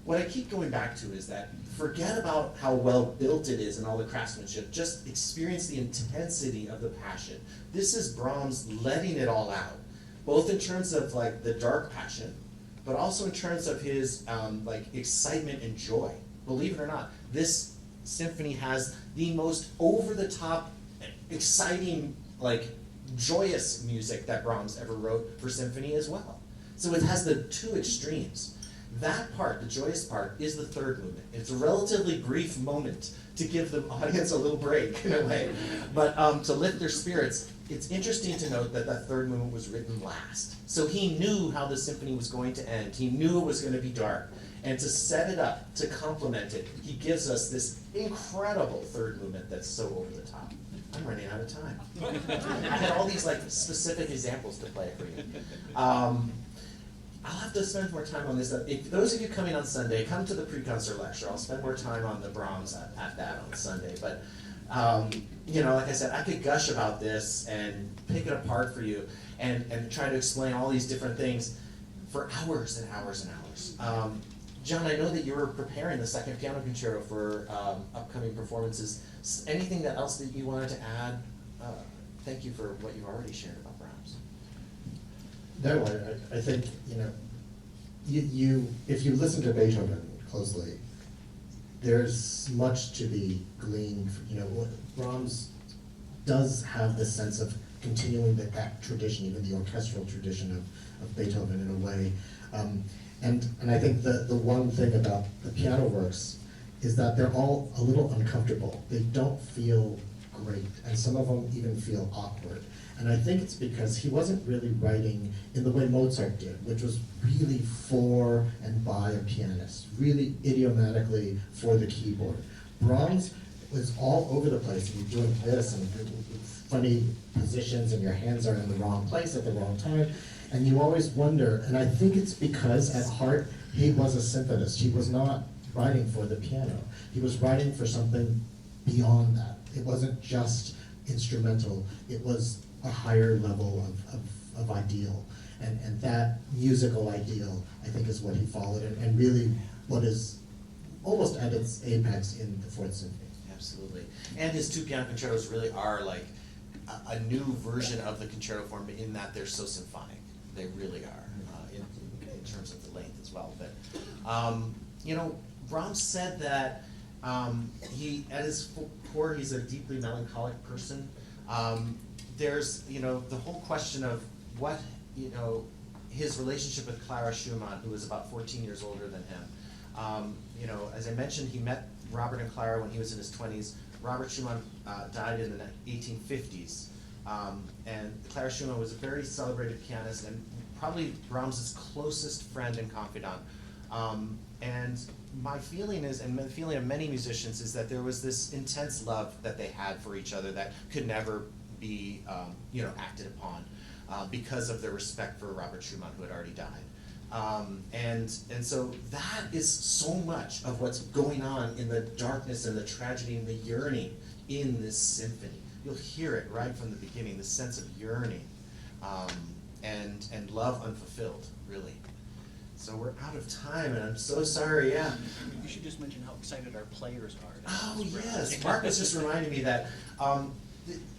What I keep going back to is that forget about how well built it is and all the craftsmanship, just experience the intensity of the passion. This is Brahms letting it all out, both in terms of like the dark passion, but also in terms of his like excitement and joy. Believe it or not, this symphony has the most over-the-top, exciting, like joyous music that Brahms ever wrote for symphony as well. So it has the two extremes. That part, the joyous part, is the third movement. It's a relatively brief moment to give the audience a little break, in a way. But to lift their spirits, it's interesting to note that that third movement was written last. So he knew how the symphony was going to end. He knew it was going to be dark. And to set it up, to complement it, he gives us this incredible third movement that's so over the top. I'm running out of time. I had all these like specific examples to play for you. I'll have to spend more time on this. If those of you coming on Sunday, come to the pre-concert lecture. I'll spend more time on the Brahms at that on Sunday. But like I said, I could gush about this and pick it apart for you and try to explain all these different things for hours and hours and hours. John, I know that you were preparing the second piano concerto for upcoming performances. Anything else that you wanted to add? Thank you for what you've already shared about Brahms. No, I think, if you listen to Beethoven closely, there's much to be gleaned. Brahms does have this sense of continuing that tradition, even the orchestral tradition of Beethoven in a way. And I think the one thing about the piano works is that they're all a little uncomfortable. They don't feel great, and some of them even feel awkward. And I think it's because he wasn't really writing in the way Mozart did, which was really for and by a pianist, really idiomatically for the keyboard. Brahms was all over the place, and you're doing this and funny positions, and your hands are in the wrong place at the wrong time, and you always wonder, and I think it's because at heart he was a symphonist. He was not writing for the piano. He was writing for something beyond that. It wasn't just instrumental, it was a higher level of ideal. And that musical ideal, I think, is what he followed, and really what is almost at its apex in the Fourth Symphony. Absolutely. And his two piano concertos really are like a new version of the concerto form in that they're so symphonic. They really are, in terms of the length as well. But, Brahms said that he, at his core, he's a deeply melancholic person. There's, the whole question of what, his relationship with Clara Schumann, who was about 14 years older than him. As I mentioned, he met Robert and Clara when he was in his 20s. Robert Schumann died in the 1850s. And Clara Schumann was a very celebrated pianist and probably Brahms' closest friend and confidant. And my feeling is, and the feeling of many musicians, is that there was this intense love that they had for each other that could never be, acted upon because of their respect for Robert Schumann, who had already died. And so that is so much of what's going on in the darkness and the tragedy and the yearning in this symphony. You'll hear it right from the beginning, the sense of yearning and love unfulfilled, really. So we're out of time, and I'm so sorry, yeah. You should just mention how excited our players are. Oh, yes. Mark was just reminding me that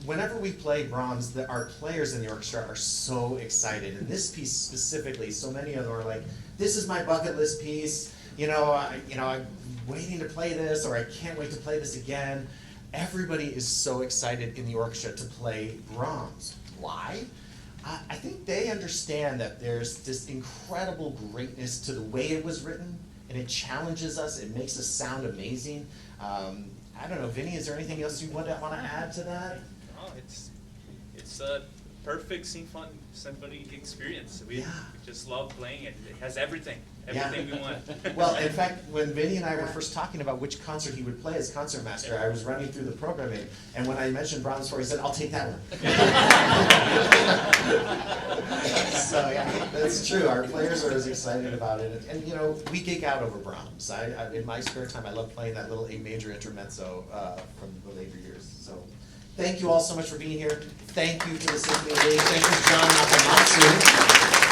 whenever we play Brahms, our players in the orchestra are so excited. And this piece specifically, so many of them are like, this is my bucket list piece. I'm waiting to play this, or I can't wait to play this again. Everybody is so excited in the orchestra to play Brahms. Why? I think they understand that there's this incredible greatness to the way it was written, and it challenges us. It makes us sound amazing. I don't know, Vinny, is there anything else you want to add to that? No, it's a perfect symphony experience. We just love playing it. It has everything we want. Well, in fact, when Vinny and I were first talking about which concert he would play as concertmaster, I was running through the programming, and when I mentioned Brahms 4, he said, I'll take that one. So yeah, that's true. Our players are as excited about it. And we geek out over Brahms. I in my spare time, I love playing that little A major intermezzo from the later years. So thank you all so much for being here. Thank you to the Symphony League. Thank you, Jon Nakamatsu.